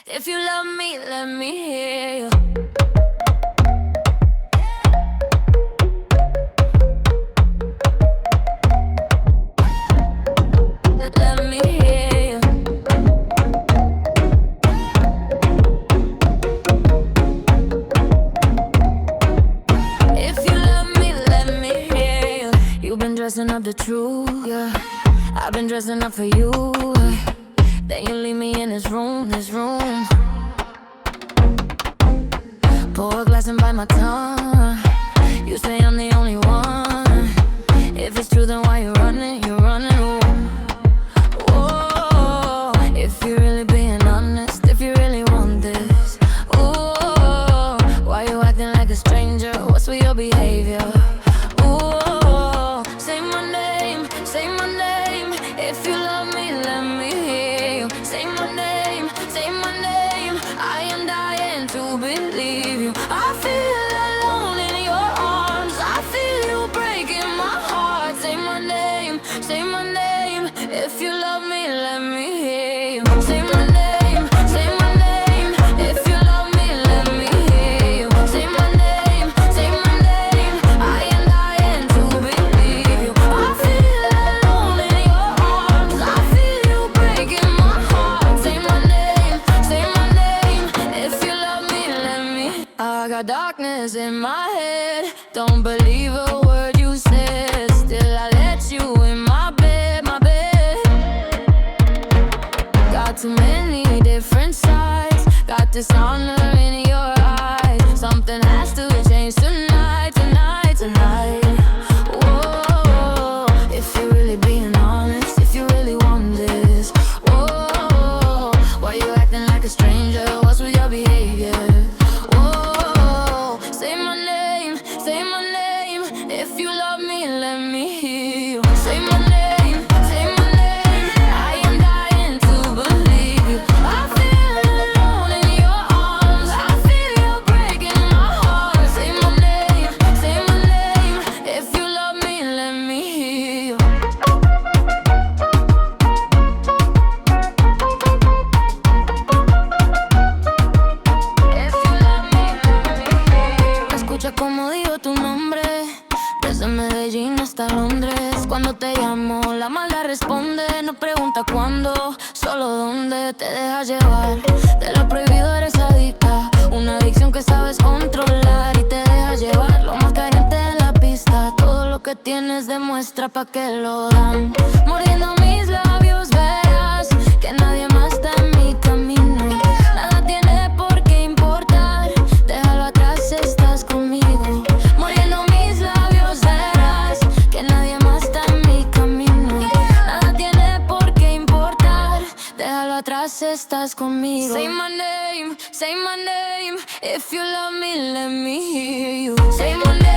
If you love me, let me hear you. Let me hear you. If you love me, let me hear you. You've been dressing up the truth, yeah. I've been dressing up for you. Then you leave me in this room, Pour a glass and bite my tongue. You say I'm the only one. If it's true, then why you running? You're running. Whoa. If you're really being honest, if you really want this, ooh, why you acting like a stranger? What's with your behavior? Ooh, say my name, say my name. If you love me, let me hear you. Say my name, say my name. I am dying to believe you. I feel alone in your arms. I feel you breaking my heart. Say my name, say my name. If you love me, let me hear you. Say my name, say my name. If you love me, let me hear you. Say my name, say my name. I am dying to believe you. I feel alone in your arms. I feel you breaking my heart. Say my name, say my name. If you love me, let me. I got darkness in my head. Don't believe a word you said. Still I let you in my bed, my bed. Got too many different sides. Got dishonor in your eyes. Something has to change tonight, tonight, tonight. Whoa, if you're really being honest, if you really want this, whoa, why you acting like a stranger? What's with your behavior? Whoa, say my name, say my name. If you love me, let me hear you. Say my name, say my name. I am dying to believe you. I feel alone in your arms. I feel you breaking my heart. Say my name, say my name. If you love me, let me hear you. If you love me, let me hear you. Escucha como digo tu nombre. Desde Medellín hasta Londres. Cuando te llamo, la maldad responde. No pregunta cuándo, solo dónde. Te dejas llevar, de lo prohibido eres adicta. Una adicción que sabes controlar. Y te dejas llevar, lo más caliente de la pista. Todo lo que tienes demuestra pa' que lo dan. Mordiendo mis labios verás que nadie más está en mi camino. Nada tiene por qué importar. Déjalo atrás, estás conmigo. Muriendo mis labios verás que nadie más está en mi camino. Nada tiene por qué importar. Déjalo atrás, estás conmigo. Say my name, say my name. If you love me, let me hear you. Say my name.